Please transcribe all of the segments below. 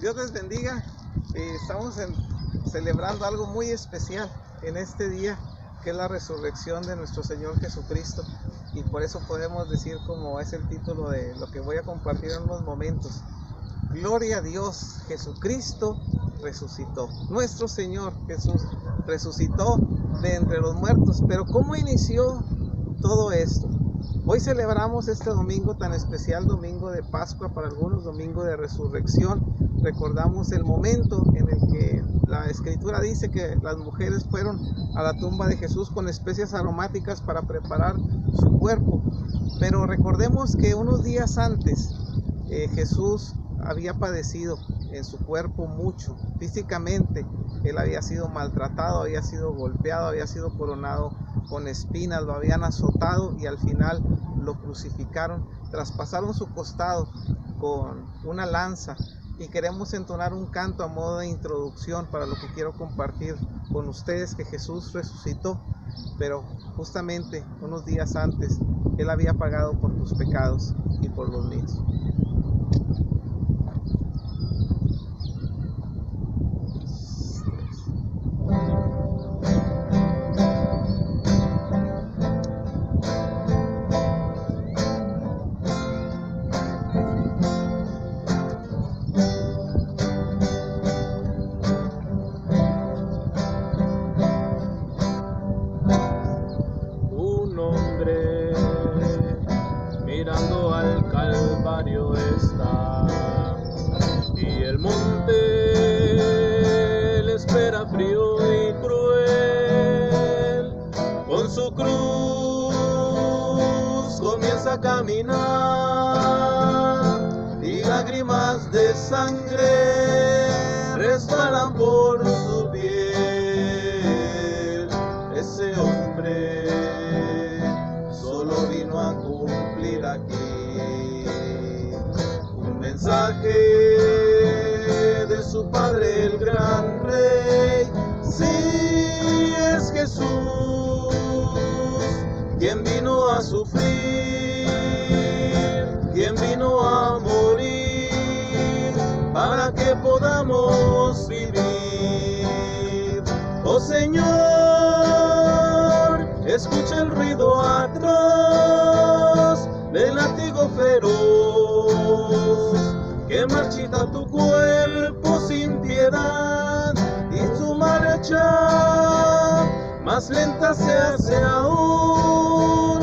Dios les bendiga. Estamos celebrando algo muy especial en este día, que es la resurrección de nuestro Señor Jesucristo. Y por eso podemos decir, como es el título de lo que voy a compartir en unos momentos: Gloria a Dios, Jesucristo resucitó. Nuestro Señor Jesús resucitó de entre los muertos. Pero ¿cómo inició todo esto? Hoy celebramos este domingo tan especial, domingo de Pascua, para algunos domingo de resurrección. Recordamos el momento en el que la Escritura dice que las mujeres fueron a la tumba de Jesús con especias aromáticas para preparar su cuerpo. Pero recordemos que unos días antes Jesús había padecido en su cuerpo mucho, físicamente. Él había sido maltratado, había sido golpeado, había sido coronado con espinas, lo habían azotado y al final lo crucificaron, traspasaron su costado con una lanza. Y queremos entonar un canto a modo de introducción para lo que quiero compartir con ustedes, que Jesús resucitó, pero justamente unos días antes Él había pagado por tus pecados y por los míos. Mirando al Calvario está, y el monte le espera frío y cruel. Con su cruz comienza a caminar, y lágrimas de sangre resbalan por su piel. Ese hombre solo vino a cumplir aquí un mensaje de su Padre, el gran Rey. Sí, es Jesús quien vino a sufrir, quien vino a morir para que podamos vivir. Oh Señor, escucha el ruido atroz del látigo feroz que marchita tu cuerpo sin piedad, y tu marcha más lenta se hace aún,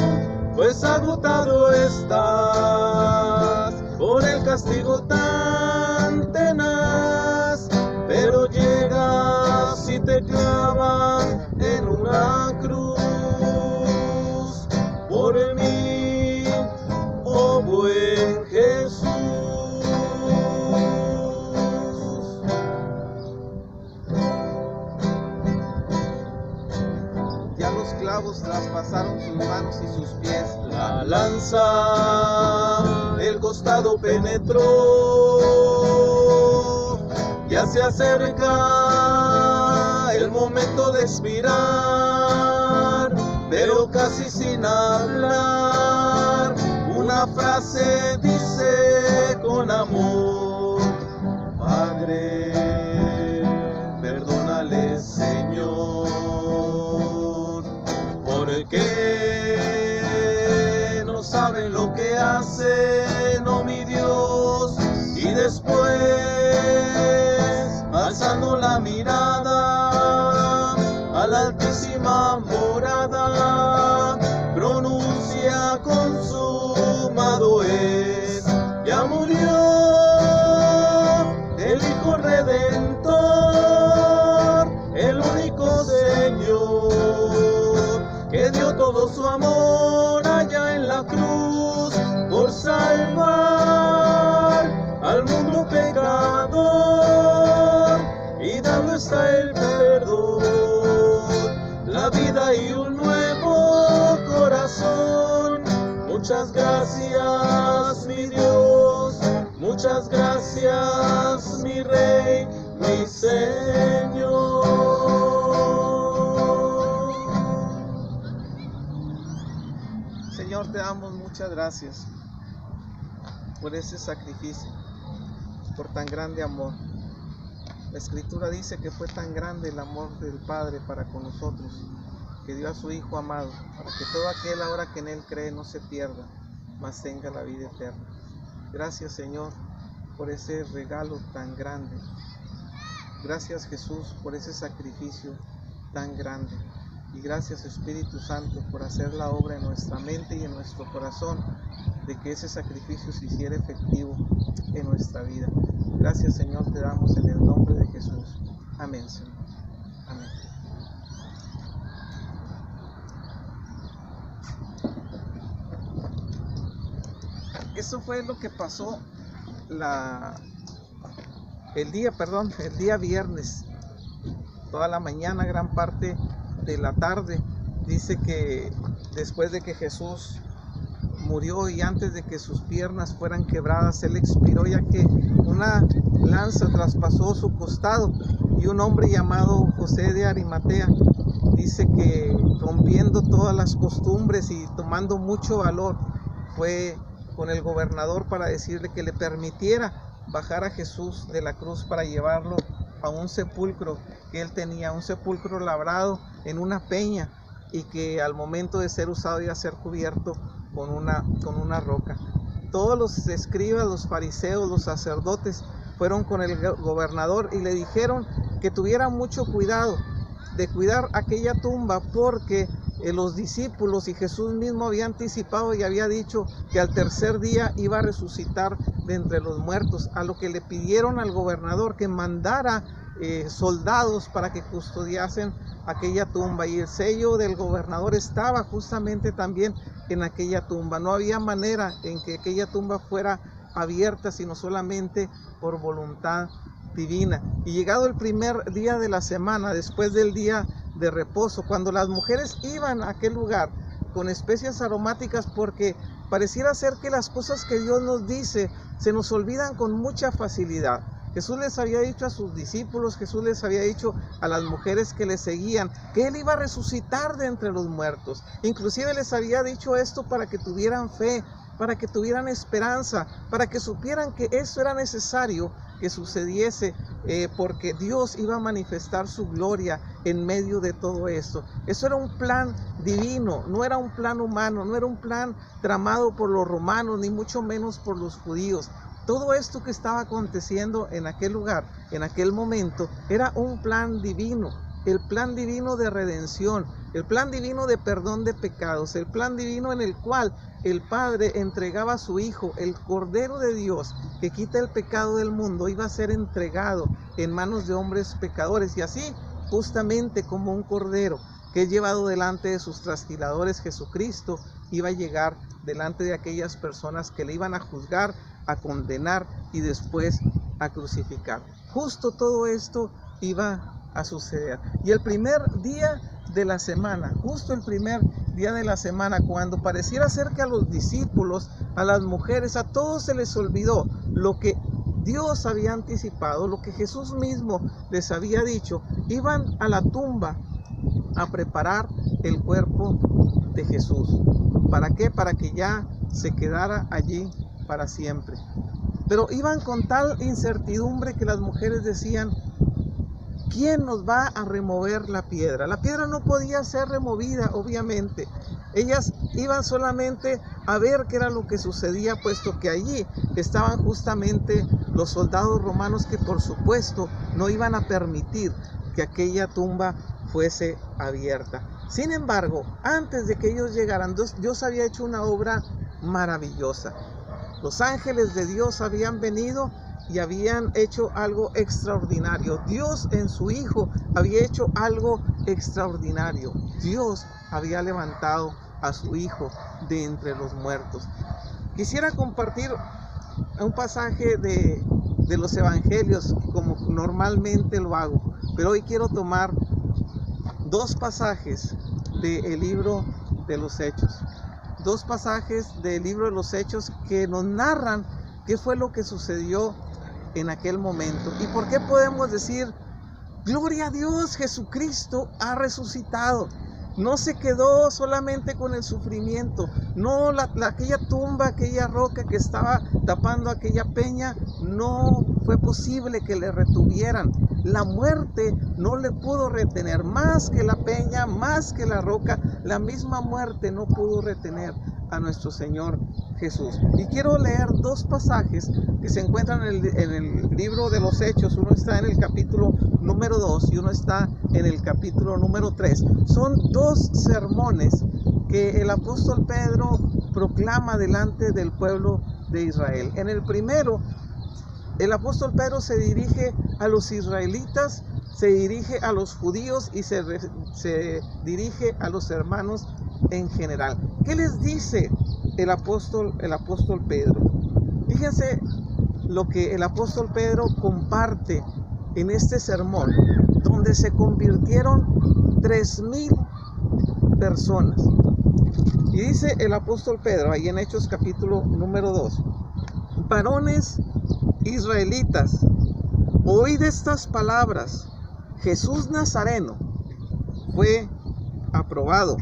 pues agotado estás por el castigo tan tenaz. Pero llegas y te clavan en una cruz por mí, oh buen Jesús. Ya los clavos traspasaron sus manos y sus pies. La lanza el costado penetró. Ya se acerca el momento de expirar, pero casi sin hablar, una frase dice con amor: Padre, perdónale, Señor, porque no saben lo que hacen, oh mi Dios. Y después, alzando la mirada a la altísima morada, pronuncia: consumado es. Ya murió el Hijo Redentor, el único Señor, que dio todo su amor allá en la cruz por salvar al mundo pecador, y dando está el perdón, la vida y un nuevo corazón. Muchas gracias, mi Dios, muchas gracias, mi Rey, mi Señor. Señor, te damos muchas gracias por ese sacrificio, por tan grande amor. La Escritura dice que fue tan grande el amor del Padre para con nosotros, que dio a su Hijo amado, para que todo aquel ahora que en Él cree no se pierda, mas tenga la vida eterna. Gracias, Señor, por ese regalo tan grande. Gracias, Jesús, por ese sacrificio tan grande. Y gracias, Espíritu Santo, por hacer la obra en nuestra mente y en nuestro corazón, de que ese sacrificio se hiciera efectivo en nuestra vida. Gracias, Señor, te damos en el nombre de Jesús. Amén, Señor. Amén. Eso fue lo que pasó el día viernes. Toda la mañana, gran parte de la tarde. Dice que después de que Jesús murió y antes de que sus piernas fueran quebradas, Él expiró, ya que una lanza traspasó su costado, y un hombre llamado José de Arimatea, dice que rompiendo todas las costumbres y tomando mucho valor, fue con el gobernador para decirle que le permitiera bajar a Jesús de la cruz para llevarlo a un sepulcro que él tenía, un sepulcro labrado en una peña, y que al momento de ser usado iba a ser cubierto con una roca. Todos los escribas, los fariseos, los sacerdotes fueron con el gobernador y le dijeron que tuviera mucho cuidado de cuidar aquella tumba, porque los discípulos y Jesús mismo había anticipado y había dicho que al tercer día iba a resucitar de entre los muertos, a lo que le pidieron al gobernador que mandara soldados para que custodiasen aquella tumba, y el sello del gobernador estaba justamente también en aquella tumba. No había manera en que aquella tumba fuera abierta, sino solamente por voluntad divina. Y llegado el primer día de la semana, después del día de reposo, cuando las mujeres iban a aquel lugar con especias aromáticas, porque pareciera ser que las cosas que Dios nos dice se nos olvidan con mucha facilidad. Jesús les había dicho a sus discípulos, Jesús les había dicho a las mujeres que le seguían, que Él iba a resucitar de entre los muertos. Inclusive les había dicho esto para que tuvieran fe, para que tuvieran esperanza, para que supieran que eso era necesario que sucediese, porque Dios iba a manifestar su gloria en medio de todo esto. Eso era un plan divino, no era un plan humano, no era un plan tramado por los romanos, ni mucho menos por los judíos. Todo esto que estaba aconteciendo en aquel lugar, en aquel momento, era un plan divino. El plan divino de redención, el plan divino de perdón de pecados, el plan divino en el cual el Padre entregaba a su Hijo, el Cordero de Dios que quita el pecado del mundo, iba a ser entregado en manos de hombres pecadores, y así justamente como un cordero que es llevado delante de sus trasquiladores, Jesucristo iba a llegar delante de aquellas personas que le iban a juzgar, a condenar y después a crucificar. Justo todo esto iba a suceder. Y el primer día de la semana, justo el primer día de la semana, cuando pareciera ser que a los discípulos, a las mujeres, a todos se les olvidó lo que Dios había anticipado, lo que Jesús mismo les había dicho, iban a la tumba a preparar el cuerpo de Jesús. ¿Para qué? Para que ya se quedara allí para siempre. Pero iban con tal incertidumbre que las mujeres decían: ¿quién nos va a remover la piedra? La piedra no podía ser removida, obviamente. Ellas iban solamente a ver qué era lo que sucedía, puesto que allí estaban justamente los soldados romanos que por supuesto no iban a permitir que aquella tumba fuese abierta. Sin embargo, antes de que ellos llegaran, Dios había hecho una obra maravillosa. Los ángeles de Dios habían venido y habían hecho algo extraordinario. Dios en su Hijo había hecho algo extraordinario. Dios había levantado a su Hijo de entre los muertos. Quisiera compartir un pasaje de los evangelios, como normalmente lo hago, pero hoy quiero tomar dos pasajes del libro de los Hechos. Dos pasajes del libro de los Hechos que nos narran qué fue lo que sucedió en aquel momento. ¿Y por qué podemos decir: gloria a Dios, Jesucristo ha resucitado? No se quedó solamente con el sufrimiento. No, aquella tumba, aquella roca que estaba tapando aquella peña, no fue posible que le retuvieran. la muerte no le pudo retener, más que la peña, más que la roca, la misma muerte no pudo retener a nuestro Señor Jesús. Y quiero leer dos pasajes que se encuentran en el libro de los Hechos. Uno está en el capítulo número 2 y uno está en el capítulo número 3. Son dos sermones que el apóstol Pedro proclama delante del pueblo de Israel. En el primero, el apóstol Pedro se dirige a los israelitas, se dirige a los judíos y se dirige a los hermanos en general. ¿Qué les dice el apóstol Pedro? Fíjense lo que el apóstol Pedro comparte en este sermón, donde se convirtieron 3,000 personas. Y dice el apóstol Pedro, ahí en Hechos capítulo número 2, varones israelitas, oíd estas palabras: Jesús Nazareno fue aprobado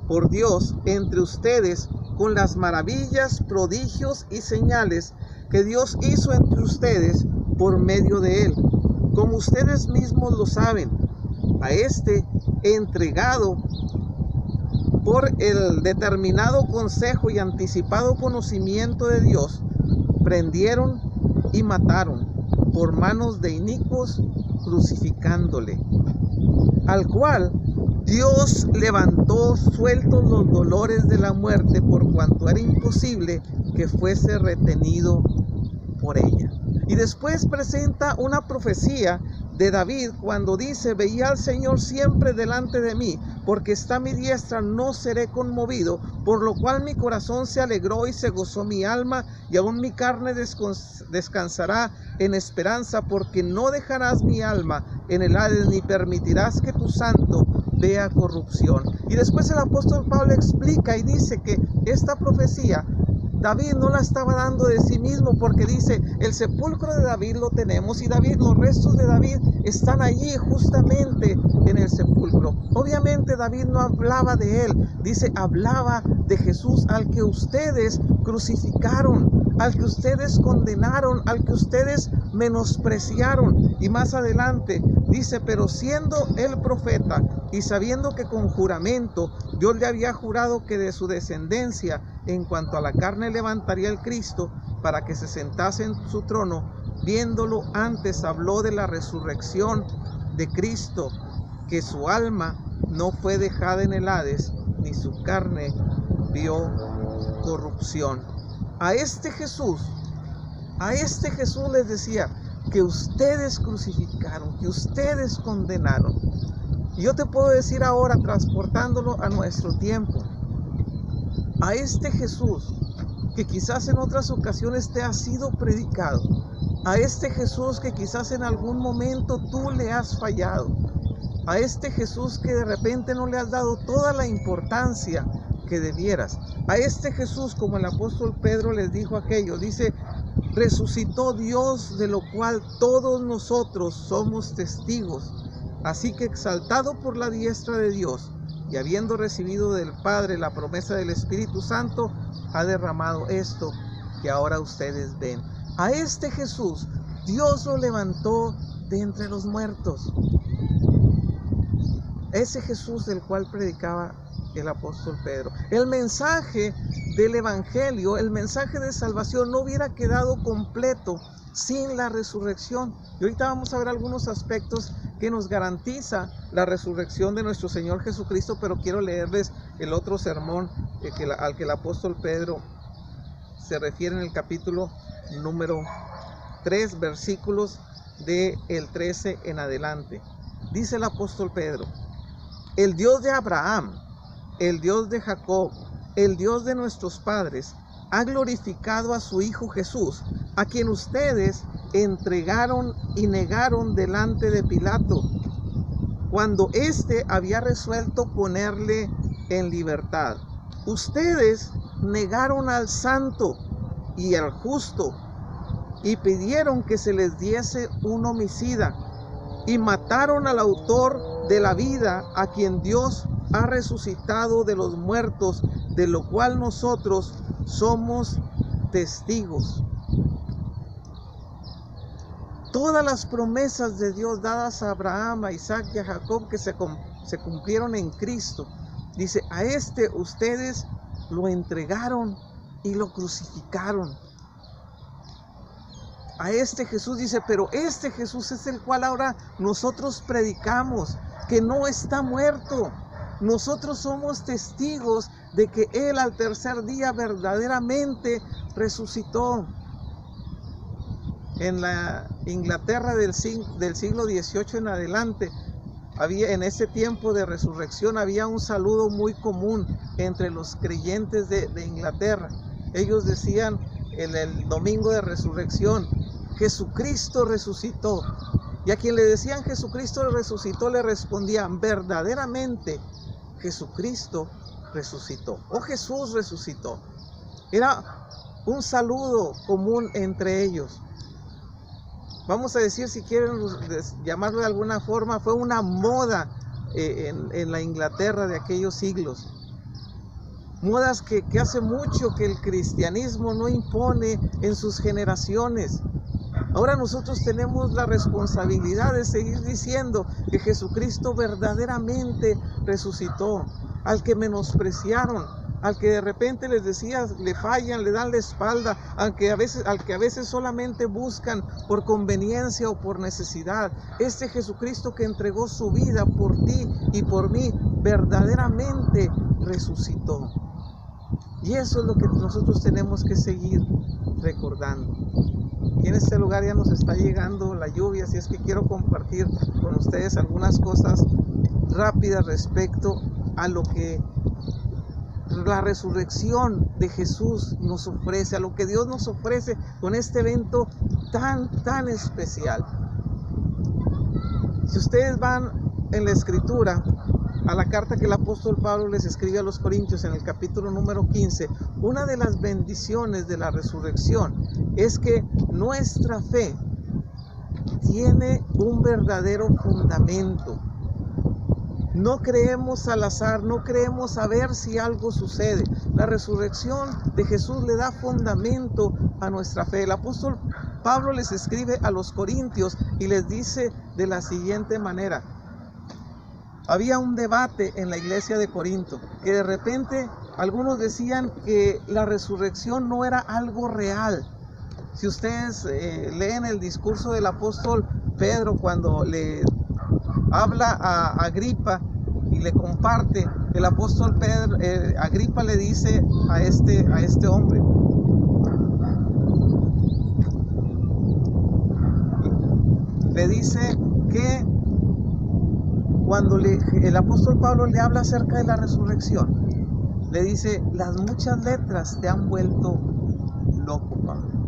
por Dios entre ustedes con las maravillas, prodigios y señales que Dios hizo entre ustedes por medio de él, como ustedes mismos lo saben. A este entregado por el determinado consejo y anticipado conocimiento de Dios, prendieron y mataron por manos de inicuos, crucificándole, al cual Dios levantó sueltos los dolores de la muerte, por cuanto era imposible que fuese retenido por ella. Y después presenta una profecía de David cuando dice: veía al Señor siempre delante de mí, porque está a mi diestra, no seré conmovido, por lo cual mi corazón se alegró y se gozó mi alma, y aún mi carne descansará en esperanza, porque no dejarás mi alma en el Hades, ni permitirás que tu santo vea corrupción. Y después el apóstol Pablo explica y dice que esta profecía David no la estaba dando de sí mismo, porque dice: el sepulcro de David lo tenemos, y David, los restos de David están allí justamente en el sepulcro. Obviamente David no hablaba de él, dice, hablaba de Jesús, al que ustedes crucificaron, al que ustedes condenaron, al que ustedes menospreciaron. Y más adelante dice: pero siendo él profeta y sabiendo que con juramento Dios le había jurado que de su descendencia en cuanto a la carne levantaría el Cristo para que se sentase en su trono, viéndolo antes habló de la resurrección de Cristo, que su alma no fue dejada en el Hades, ni su carne vio corrupción. A este Jesús les decía que ustedes crucificaron, que ustedes condenaron. Y yo te puedo decir ahora, transportándolo a nuestro tiempo, a este Jesús que quizás en otras ocasiones te ha sido predicado, a este Jesús que quizás en algún momento tú le has fallado, a este Jesús que de repente no le has dado toda la importancia que debieras, a este Jesús, como el apóstol Pedro les dijo aquello, dice: resucitó Dios, de lo cual todos nosotros somos testigos. Así que, exaltado por la diestra de Dios y habiendo recibido del Padre la promesa del Espíritu Santo, ha derramado esto que ahora ustedes ven. A este Jesús Dios lo levantó de entre los muertos. Ese Jesús del cual predicaba el apóstol Pedro. El mensaje del evangelio, el mensaje de salvación no hubiera quedado completo sin la resurrección. Y ahorita vamos a ver algunos aspectos que nos garantiza la resurrección de nuestro Señor Jesucristo, pero quiero leerles el otro sermón al que el apóstol Pedro se refiere en el capítulo número 3, versículos del 13 en adelante. Dice el apóstol Pedro: el Dios de Abraham, el Dios de Jacob, el Dios de nuestros padres, ha glorificado a su Hijo Jesús, a quien ustedes entregaron y negaron delante de Pilato, cuando éste había resuelto ponerle en libertad. Ustedes negaron al santo y al justo, y pidieron que se les diese un homicida, y mataron al autor de la vida, a quien Dios ha resucitado de los muertos, de lo cual nosotros somos testigos. todas las promesas de Dios dadas a Abraham, a Isaac y a Jacob que se cumplieron en Cristo. Dice, a este ustedes lo entregaron y lo crucificaron. A este Jesús dice, pero este Jesús es el cual ahora nosotros predicamos, que no está muerto. Nosotros somos testigos de que Él al tercer día verdaderamente resucitó. En la Inglaterra del siglo XVIII en adelante, en ese tiempo de resurrección había un saludo muy común entre los creyentes de Inglaterra. Ellos decían en el domingo de resurrección, Jesucristo resucitó. Y a quien le decían Jesucristo resucitó, le respondían, verdaderamente Jesucristo resucitó, o Jesús resucitó. Era un saludo común entre ellos. Vamos a decir, si quieren llamarlo de alguna forma, fue una moda en la Inglaterra de aquellos siglos. Modas que hace mucho que el cristianismo no impone en sus generaciones. Ahora nosotros tenemos la responsabilidad de seguir diciendo que Jesucristo verdaderamente resucitó. Al que menospreciaron, al que de repente les decías, le fallan, le dan la espalda, al que a veces solamente buscan por conveniencia o por necesidad. Este Jesucristo que entregó su vida por ti y por mí, verdaderamente resucitó. Y eso es lo que nosotros tenemos que seguir recordando. Y en este lugar ya nos está llegando la lluvia, así es que quiero compartir con ustedes algunas cosas rápidas respecto a lo que la resurrección de Jesús nos ofrece, a lo que Dios nos ofrece con este evento tan especial. Si ustedes van en la Escritura, a la carta que el apóstol Pablo les escribe a los Corintios en el capítulo número 15, una de las bendiciones de la resurrección es que nuestra fe tiene un verdadero fundamento. No creemos al azar, no creemos a ver si algo sucede. La resurrección de Jesús le da fundamento a nuestra fe. El apóstol Pablo les escribe a los Corintios y les dice de la siguiente manera. Había un debate en la iglesia de Corinto, que de repente algunos decían que la resurrección no era algo real. Si ustedes leen el discurso del apóstol Pedro cuando le habla a Agripa y le comparte, el apóstol Pedro, Agripa le dice a este hombre, le dice que cuando el apóstol Pablo le habla acerca de la resurrección, le dice, las muchas letras te han vuelto loco, Pablo.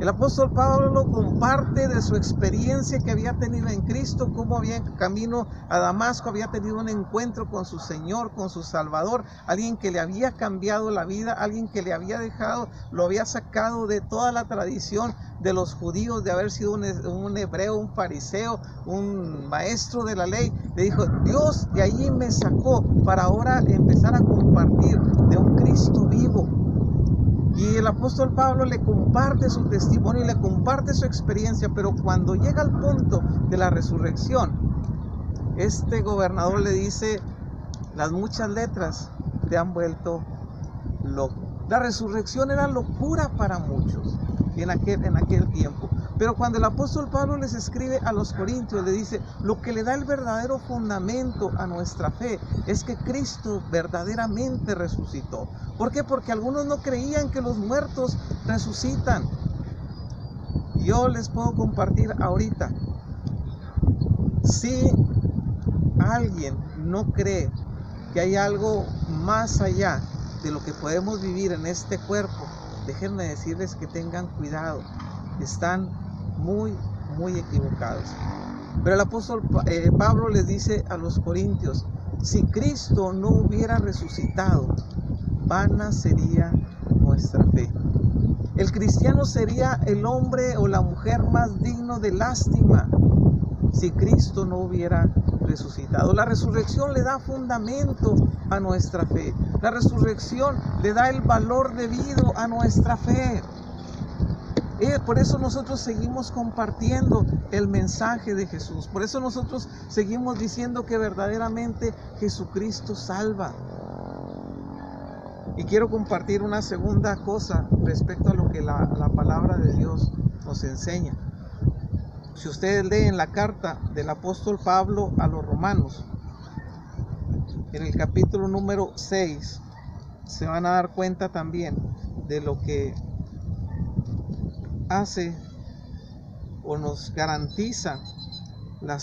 El apóstol Pablo comparte de su experiencia que había tenido en Cristo, cómo había en camino a Damasco, había tenido un encuentro con su Señor, con su Salvador, alguien que le había cambiado la vida, alguien que le había dejado, lo había sacado de toda la tradición de los judíos, de haber sido un hebreo, un fariseo, un maestro de la ley. Le dijo, Dios de allí me sacó para ahora empezar a compartir de un Cristo vivo. Y el apóstol Pablo le comparte su testimonio y le comparte su experiencia, pero cuando llega al punto de la resurrección, este gobernador le dice, las muchas letras te han vuelto loco. La resurrección era locura para muchos en aquel tiempo. Pero cuando el apóstol Pablo les escribe a los Corintios, le dice, lo que le da el verdadero fundamento a nuestra fe es que Cristo verdaderamente resucitó. ¿Por qué? Porque algunos no creían que los muertos resucitan. Yo les puedo compartir ahorita, si alguien no cree que hay algo más allá de lo que podemos vivir en este cuerpo, déjenme decirles que tengan cuidado, están muy equivocados. Pero el apóstol Pablo les dice a los Corintios, si Cristo no hubiera resucitado, vana sería nuestra fe. El cristiano sería el hombre o la mujer más digno de lástima si Cristo no hubiera resucitado. La resurrección le da fundamento a nuestra fe. La resurrección le da el valor debido a nuestra fe. Por eso nosotros seguimos compartiendo el mensaje de Jesús. Por eso nosotros seguimos diciendo que verdaderamente Jesucristo salva. Y quiero compartir una segunda cosa respecto a lo que la palabra de Dios nos enseña. Si ustedes leen la carta del apóstol Pablo a los romanos, en el capítulo número 6, se van a dar cuenta también de lo que hace o nos garantiza la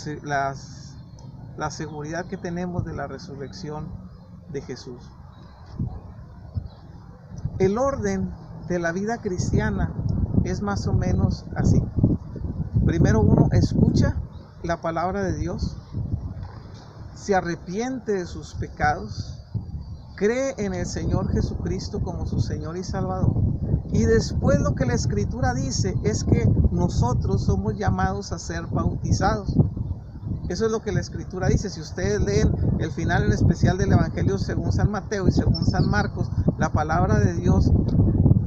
seguridad que tenemos de la resurrección de Jesús. El orden de la vida cristiana es más o menos así. Primero uno escucha la palabra de Dios, se arrepiente de sus pecados, cree en el Señor Jesucristo como su Señor y Salvador. Y después lo que la Escritura dice es que nosotros somos llamados a ser bautizados. Eso es lo que la Escritura dice. Si ustedes leen el final en especial del Evangelio según San Mateo y según San Marcos, la palabra de Dios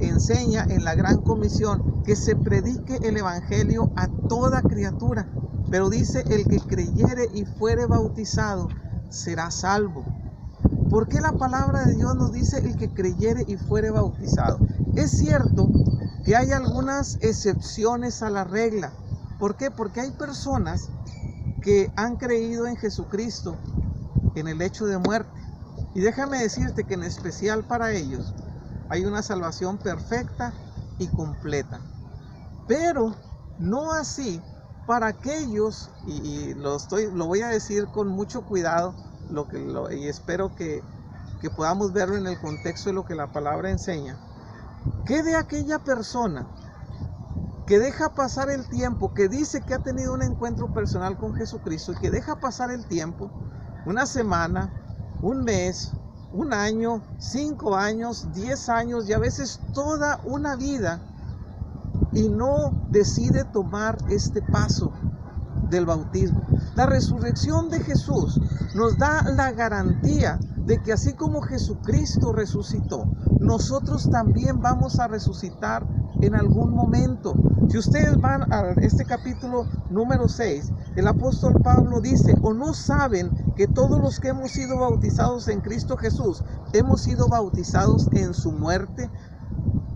enseña en la Gran Comisión que se predique el Evangelio a toda criatura. Pero dice, el que creyere y fuere bautizado será salvo. ¿Por qué la palabra de Dios nos dice el que creyere y fuere bautizado? Es cierto que hay algunas excepciones a la regla. ¿Por qué? Porque hay personas que han creído en Jesucristo en el hecho de muerte. Y déjame decirte que en especial para ellos hay una salvación perfecta y completa. Pero no así para aquellos, y lo voy a decir con mucho cuidado, y espero que podamos verlo en el contexto de lo que la palabra enseña. ¿Qué de aquella persona que deja pasar el tiempo, que dice que ha tenido un encuentro personal con Jesucristo y que deja pasar el tiempo, una semana, un mes, un año, 5 años, 10 años y a veces toda una vida, y no decide tomar este paso del bautismo? La resurrección de Jesús nos da la garantía de que así como Jesucristo resucitó, nosotros también vamos a resucitar en algún momento. Si ustedes van a este capítulo número 6, el apóstol Pablo dice, ¿o no saben que todos los que hemos sido bautizados en Cristo Jesús, hemos sido bautizados en su muerte?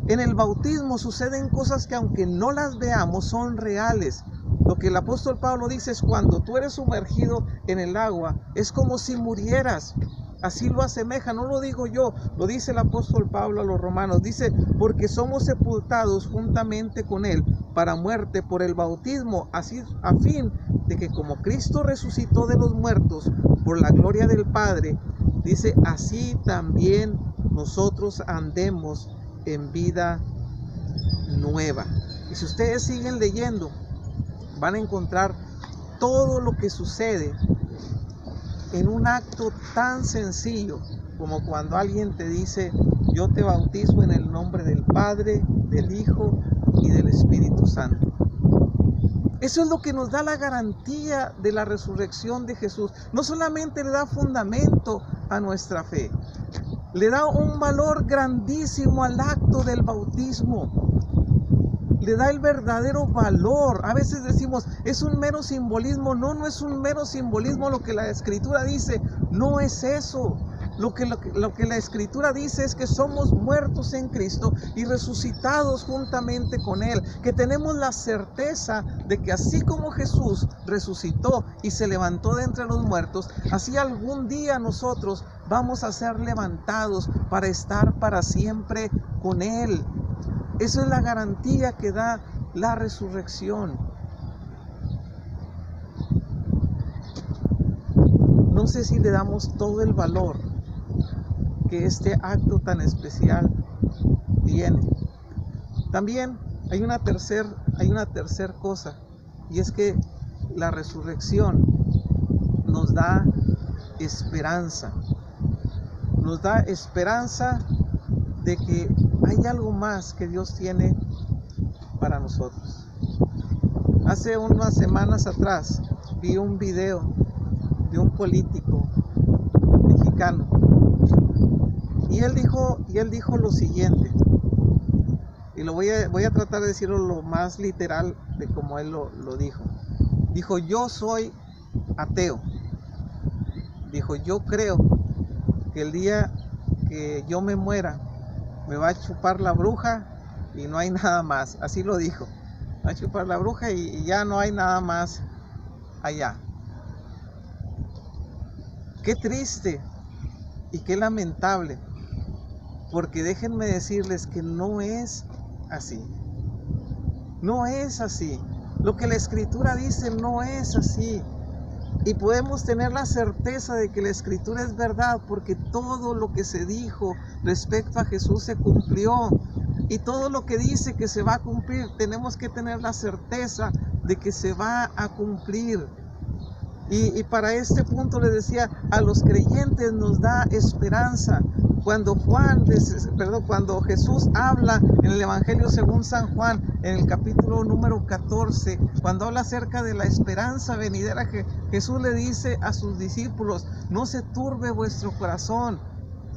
En el bautismo suceden cosas que aunque no las veamos, son reales. Lo que el apóstol Pablo dice es, cuando tú eres sumergido en el agua, es como si murieras. Así lo asemeja, no lo digo yo, lo dice el apóstol Pablo a los romanos. Dice, porque somos sepultados juntamente con él para muerte por el bautismo, así a fin de que como Cristo resucitó de los muertos por la gloria del Padre, dice, así también nosotros andemos en vida nueva. Y si ustedes siguen leyendo, van a encontrar todo lo que sucede en un acto tan sencillo como cuando alguien te dice, yo te bautizo en el nombre del Padre, del Hijo y del Espíritu Santo. Eso es lo que nos da la garantía de la resurrección de Jesús. No solamente le da fundamento a nuestra fe, le da un valor grandísimo al acto del bautismo. Le da el verdadero valor. A veces decimos, es un mero simbolismo. No, no es un mero simbolismo. Lo que la Escritura dice no es eso. Lo que la Escritura dice es que somos muertos en Cristo y resucitados juntamente con Él, que tenemos la certeza de que así como Jesús resucitó y se levantó de entre los muertos, así algún día nosotros vamos a ser levantados para estar para siempre con Él. Eso es la garantía que da la resurrección. No sé si le damos todo el valor que este acto tan especial tiene. También hay una tercer cosa, y es que la resurrección nos da esperanza. Nos da esperanza de que hay algo más que Dios tiene para nosotros. Hace unas semanas atrás vi un video de un político mexicano y él dijo lo siguiente. Y voy a tratar de decirlo lo más literal de como él lo dijo. Dijo, yo soy ateo. Dijo, yo creo que el día que yo me muera, me va a chupar la bruja y no hay nada más. Así lo dijo. Va a chupar la bruja y ya no hay nada más allá. Qué triste y qué lamentable, porque déjenme decirles que no es así. No es así. Lo que la Escritura dice no es así. Y podemos tener la certeza de que la Escritura es verdad, porque todo lo que se dijo respecto a Jesús se cumplió. Y todo lo que dice que se va a cumplir, tenemos que tener la certeza de que se va a cumplir. Y para este punto les decía, a los creyentes nos da esperanza. Cuando Jesús habla en el Evangelio según San Juan, en el capítulo número 14, cuando habla acerca de la esperanza venidera, Jesús le dice a sus discípulos, no se turbe vuestro corazón.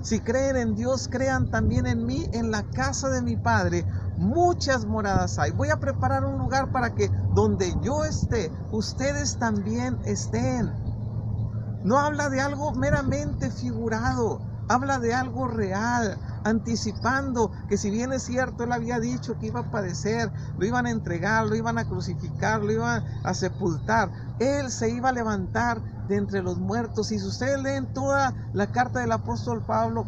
Si creen en Dios, crean también en mí. En la casa de mi Padre muchas moradas hay. Voy a preparar un lugar para que donde yo esté, ustedes también estén. No habla de algo meramente figurado, habla de algo real, anticipando que si bien es cierto, él había dicho que iba a padecer, lo iban a entregar, lo iban a crucificar, lo iban a sepultar, él se iba a levantar de entre los muertos. Y si ustedes leen toda la carta del apóstol Pablo,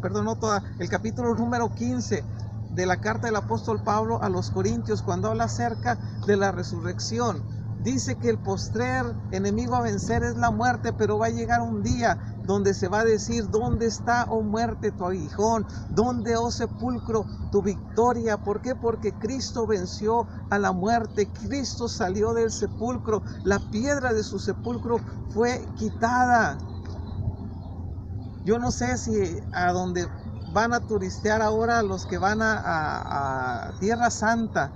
el capítulo número 15 de la carta del apóstol Pablo a los Corintios, cuando habla acerca de la resurrección, dice que el postrer enemigo a vencer es la muerte, pero va a llegar un día donde se va a decir, ¿dónde está, oh muerte, tu aguijón? ¿Dónde, oh sepulcro, tu victoria? ¿Por qué? Porque Cristo venció a la muerte, Cristo salió del sepulcro, la piedra de su sepulcro fue quitada. Yo no sé si a donde van a turistear ahora los que van a Tierra Santa,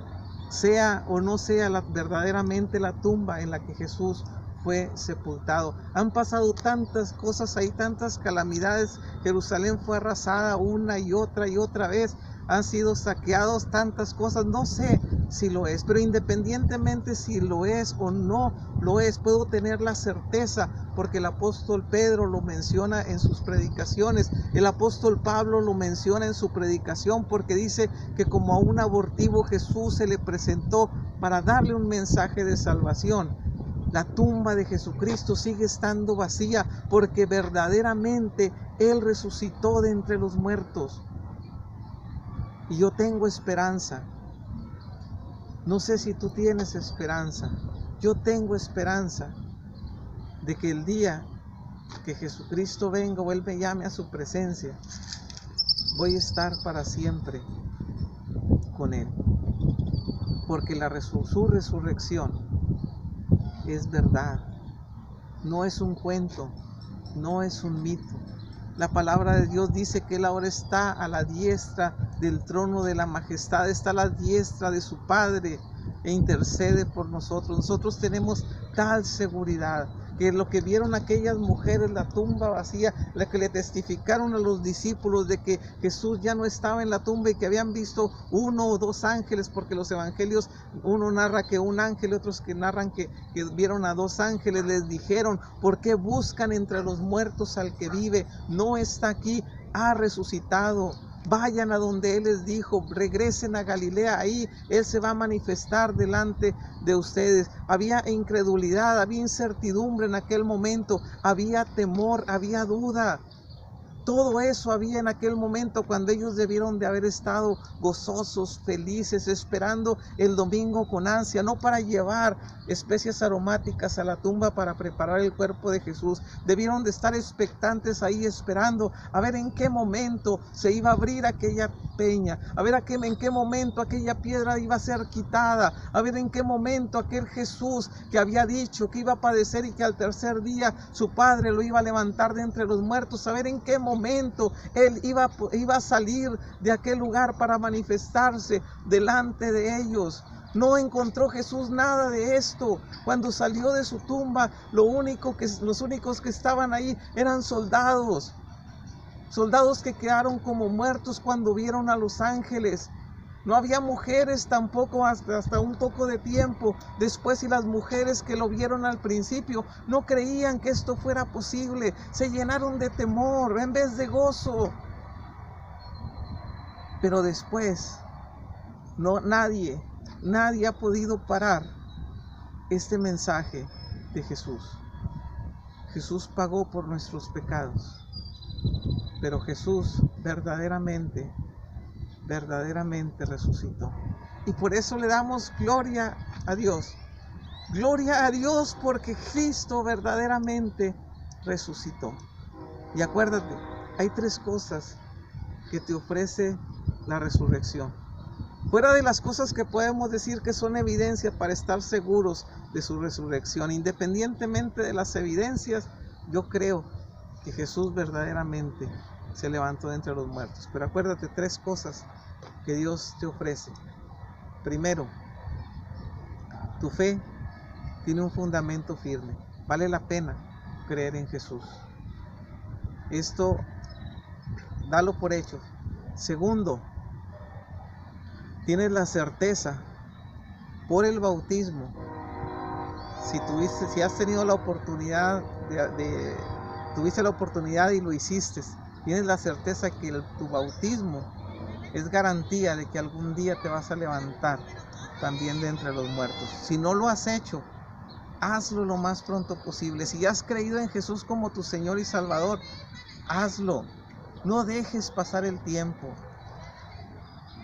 sea o no sea verdaderamente la tumba en la que Jesús fue sepultado. Han pasado tantas cosas ahí, tantas calamidades. Jerusalén fue arrasada una y otra vez. Han sido saqueados tantas cosas. No sé si lo es, pero independientemente si lo es o no lo es, puedo tener la certeza, porque el apóstol Pedro lo menciona en sus predicaciones, el apóstol Pablo lo menciona en su predicación, porque dice que como a un abortivo Jesús se le presentó para darle un mensaje de salvación. La tumba de Jesucristo sigue estando vacía, porque verdaderamente Él resucitó de entre los muertos. Y yo tengo esperanza. No sé si tú tienes esperanza. Yo tengo esperanza de que el día que Jesucristo venga o Él me llame a su presencia, voy a estar para siempre con Él. Porque su resurrección es verdad. No es un cuento, no es un mito. La palabra de Dios dice que Él ahora está a la diestra del trono de la majestad, está a la diestra de su Padre e intercede por nosotros. Nosotros tenemos tal seguridad que lo que vieron aquellas mujeres, la tumba vacía, la que le testificaron a los discípulos de que Jesús ya no estaba en la tumba y que habían visto uno o dos ángeles, porque los evangelios, uno narra que un ángel, otros que narran que vieron a dos ángeles, les dijeron, ¿por qué buscan entre los muertos al que vive? No está aquí, ha resucitado. Vayan a donde Él les dijo, regresen a Galilea, ahí Él se va a manifestar delante de ustedes. Había incredulidad, había incertidumbre en aquel momento, había temor, había duda. Todo eso había en aquel momento cuando ellos debieron de haber estado gozosos, felices, esperando el domingo con ansia, no para llevar especias aromáticas a la tumba para preparar el cuerpo de Jesús. Debieron de estar expectantes ahí esperando a ver en qué momento se iba a abrir aquella peña, a ver en qué momento aquella piedra iba a ser quitada, a ver en qué momento aquel Jesús que había dicho que iba a padecer y que al tercer día su Padre lo iba a levantar de entre los muertos, a ver en qué momento Él iba a salir de aquel lugar para manifestarse delante de ellos. No encontró Jesús nada de esto. Cuando salió de su tumba, los únicos que estaban ahí eran soldados que quedaron como muertos cuando vieron a los ángeles. No había mujeres tampoco hasta un poco de tiempo después, y las mujeres que lo vieron al principio no creían que esto fuera posible. Se llenaron de temor en vez de gozo. Pero después, nadie ha podido parar este mensaje de Jesús. Jesús pagó por nuestros pecados, pero Jesús verdaderamente resucitó. Y por eso le damos gloria a Dios. Gloria a Dios porque Cristo verdaderamente resucitó. Y acuérdate, hay 3 cosas que te ofrece la resurrección. Fuera de las cosas que podemos decir que son evidencia para estar seguros de su resurrección, independientemente de las evidencias, yo creo que Jesús verdaderamente se levantó de entre los muertos. Pero acuérdate, 3 cosas que Dios te ofrece. Primero, tu fe tiene un fundamento firme. Vale la pena creer en Jesús. Esto, dalo por hecho. Segundo, tienes la certeza por el bautismo. Si has tenido la oportunidad tuviste la oportunidad y lo hiciste, tienes la certeza que tu bautismo es garantía de que algún día te vas a levantar también de entre los muertos. Si no lo has hecho, hazlo lo más pronto posible. Si has creído en Jesús como tu Señor y Salvador, hazlo. No dejes pasar el tiempo.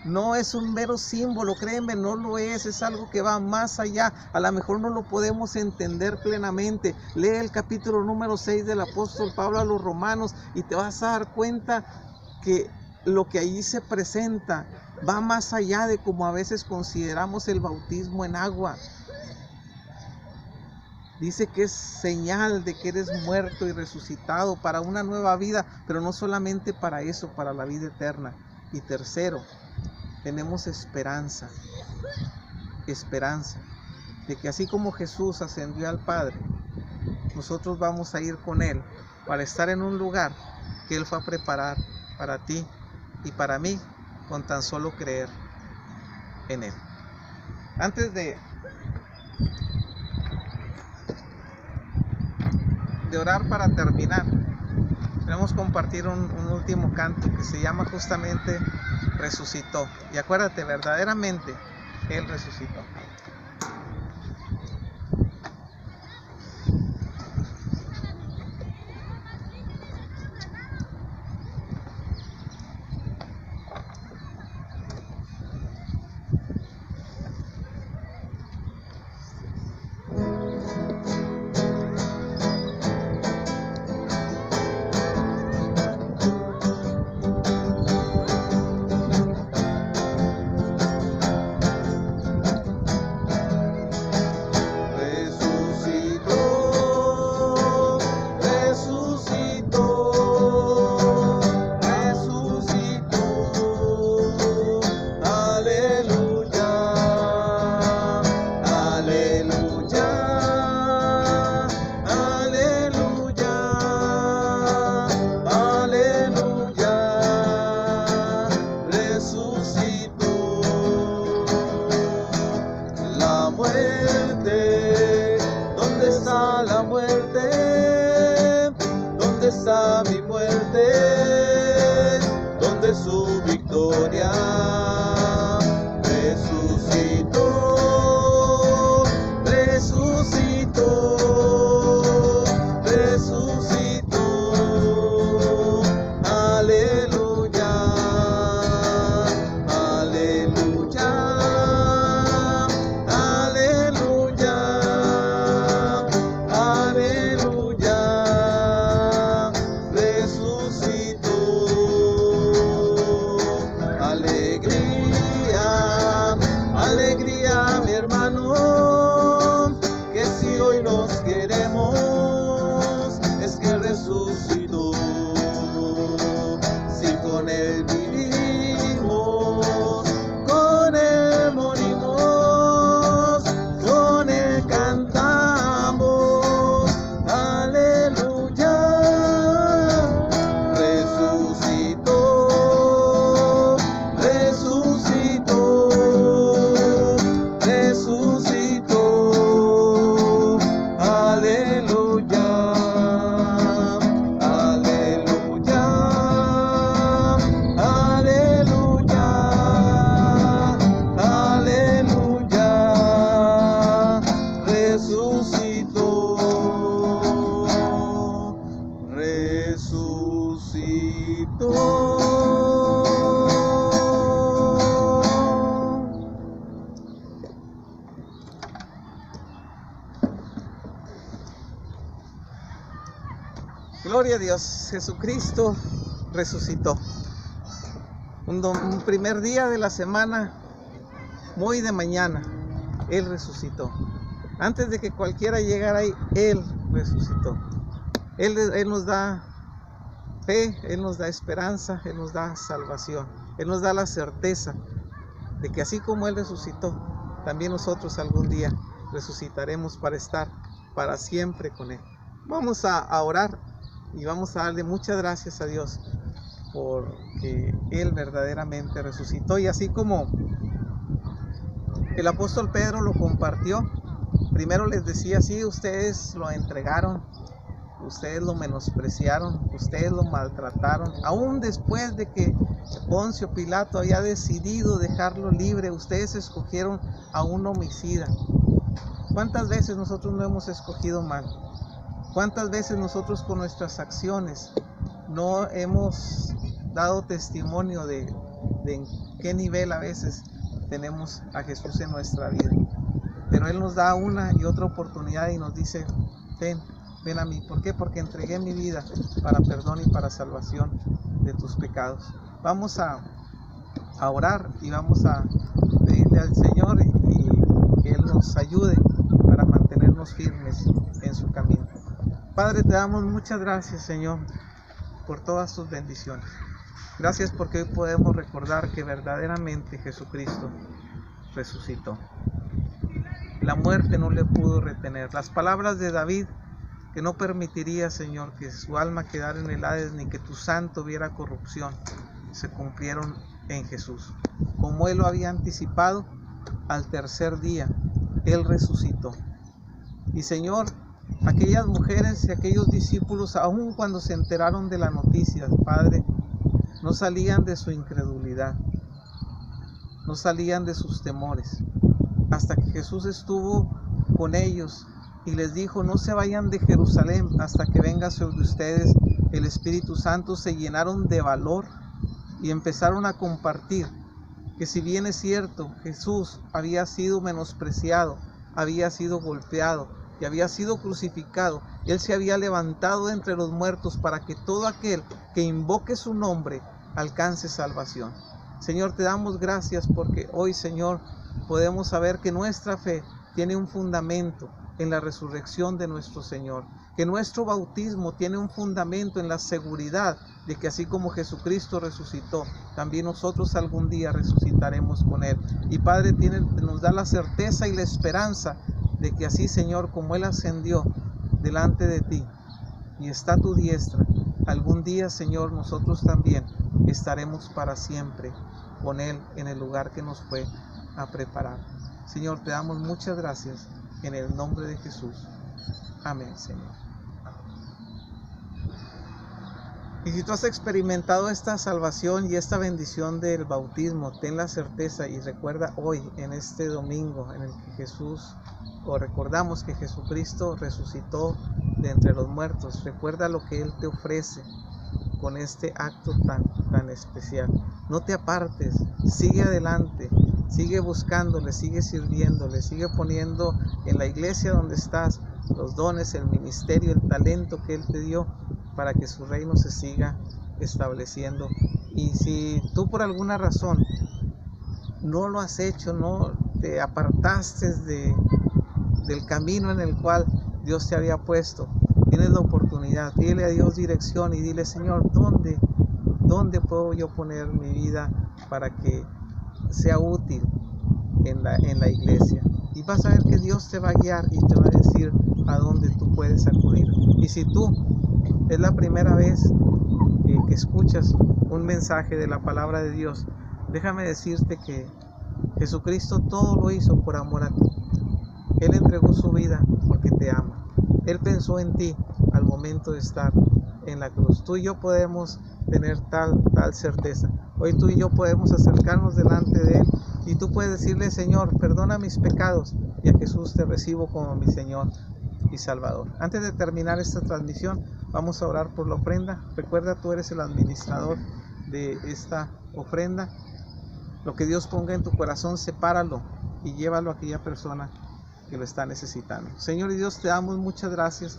No es un mero símbolo, créeme, no lo es algo que va más allá. A lo mejor no lo podemos entender plenamente. Lee el capítulo número 6 del apóstol Pablo a los Romanos y te vas a dar cuenta que lo que allí se presenta va más allá de como a veces consideramos el bautismo en agua. Dice que es señal de que eres muerto y resucitado para una nueva vida, pero no solamente para eso, para la vida eterna. Y tercero, tenemos esperanza de que así como Jesús ascendió al Padre, nosotros vamos a ir con Él para estar en un lugar que Él fue a preparar para ti y para mí con tan solo creer en Él. Antes de orar para terminar, queremos compartir un último canto que se llama justamente Resucitó. Y acuérdate, verdaderamente Él resucitó. Alegre Gloria a Dios, Jesucristo resucitó. Un primer día de la semana, muy de mañana, Él resucitó. Antes de que cualquiera llegara ahí, Él resucitó. Él nos da fe, Él nos da esperanza, Él nos da salvación. Él nos da la certeza de que así como Él resucitó, también nosotros algún día resucitaremos para estar para siempre con Él. Vamos a orar y vamos a darle muchas gracias a Dios porque Él verdaderamente resucitó. Y así como el apóstol Pedro lo compartió, primero les decía, sí, ustedes lo entregaron, ustedes lo menospreciaron, ustedes lo maltrataron, aún después de que Poncio Pilato había decidido dejarlo libre, ustedes escogieron a un homicida. ¿Cuántas veces nosotros no hemos escogido mal? ¿Cuántas veces nosotros con nuestras acciones no hemos dado testimonio de en qué nivel a veces tenemos a Jesús en nuestra vida? Pero Él nos da una y otra oportunidad y nos dice, ven a mí. ¿Por qué? Porque entregué mi vida para perdón y para salvación de tus pecados. Vamos a orar y vamos a pedirle al Señor y que Él nos ayude para mantenernos firmes en su camino. Padre, te damos muchas gracias, Señor, por todas tus bendiciones. Gracias porque hoy podemos recordar que verdaderamente Jesucristo resucitó. La muerte no le pudo retener. Las palabras de David, que no permitiría, Señor, que su alma quedara en el Hades ni que tu santo viera corrupción, se cumplieron en Jesús. Como Él lo había anticipado, al tercer día Él resucitó. Y Señor, aquellas mujeres y aquellos discípulos, aun cuando se enteraron de la noticia, Padre, no salían de su incredulidad, no salían de sus temores, hasta que Jesús estuvo con ellos y les dijo, no se vayan de Jerusalén hasta que venga sobre ustedes el Espíritu Santo. Se llenaron de valor y empezaron a compartir que si bien es cierto, Jesús había sido menospreciado, había sido golpeado y había sido crucificado, Él se había levantado entre los muertos para que todo aquel que invoque su nombre alcance salvación. Señor, te damos gracias porque hoy, Señor, podemos saber que nuestra fe tiene un fundamento en la resurrección de nuestro Señor, que nuestro bautismo tiene un fundamento en la seguridad de que así como Jesucristo resucitó, también nosotros algún día resucitaremos con Él. Y Padre, nos da la certeza y la esperanza de que así, Señor, como Él ascendió delante de ti y está a tu diestra, algún día, Señor, nosotros también estaremos para siempre con Él en el lugar que nos fue a preparar. Señor, te damos muchas gracias en el nombre de Jesús. Amén, Señor. Y si tú has experimentado esta salvación y esta bendición del bautismo, ten la certeza y recuerda hoy, en este domingo en el que recordamos que Jesucristo resucitó de entre los muertos. Recuerda lo que Él te ofrece con este acto tan especial. No te apartes, sigue adelante, sigue buscándole, sigue sirviéndole, sigue poniendo en la iglesia donde estás los dones, el ministerio, el talento que Él te dio para que su reino se siga estableciendo. Y si tú por alguna razón no lo has hecho, no te apartaste del camino en el cual Dios te había puesto, tienes la oportunidad, pídele a Dios dirección y dile, Señor, ¿dónde puedo yo poner mi vida para que sea útil en la iglesia? Y vas a ver que Dios te va a guiar y te va a decir a dónde tú puedes acudir. Y si tú es la primera vez que escuchas un mensaje de la palabra de Dios, déjame decirte que Jesucristo todo lo hizo por amor a ti. Él entregó su vida porque te ama. Él pensó en ti al momento de estar en la cruz. Tú y yo podemos tener tal certeza. Hoy tú y yo podemos acercarnos delante de Él y tú puedes decirle, Señor, perdona mis pecados, y a Jesús te recibo como mi Señor y Salvador. Antes de terminar esta transmisión, vamos a orar por la ofrenda. Recuerda, tú eres el administrador de esta ofrenda. Lo que Dios ponga en tu corazón, sepáralo y llévalo a aquella persona que lo está necesitando. Señor y Dios, te damos muchas gracias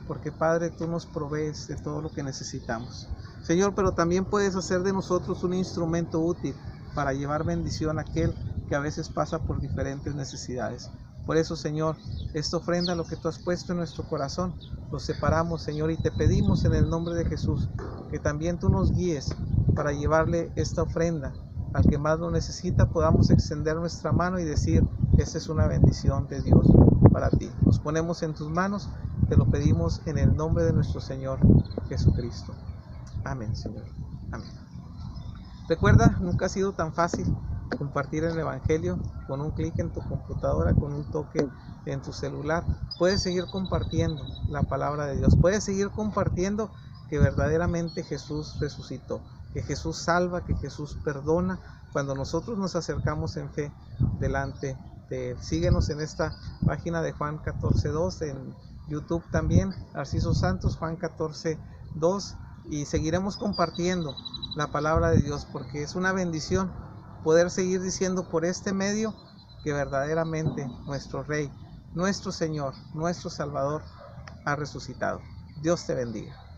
porque Padre, tú nos provees de todo lo que necesitamos. Señor, pero también puedes hacer de nosotros un instrumento útil para llevar bendición a aquel que a veces pasa por diferentes necesidades. Por eso, Señor, esta ofrenda, lo que tú has puesto en nuestro corazón, lo separamos, Señor, y te pedimos en el nombre de Jesús que también tú nos guíes para llevarle esta ofrenda al que más lo necesita. Podamos extender nuestra mano y decir: esta es una bendición de Dios para ti. Nos ponemos en tus manos, te lo pedimos en el nombre de nuestro Señor Jesucristo. Amén, Señor. Amén. Recuerda, nunca ha sido tan fácil compartir el Evangelio. Con un clic en tu computadora, con un toque en tu celular, puedes seguir compartiendo la palabra de Dios. Puedes seguir compartiendo que verdaderamente Jesús resucitó, que Jesús salva, que Jesús perdona cuando nosotros nos acercamos en fe delante de Él. Síguenos en esta página de Juan 14:2, en YouTube también, Narciso Santos, Juan 14:2, y seguiremos compartiendo la palabra de Dios, porque es una bendición poder seguir diciendo por este medio que verdaderamente nuestro Rey, nuestro Señor, nuestro Salvador ha resucitado. Dios te bendiga.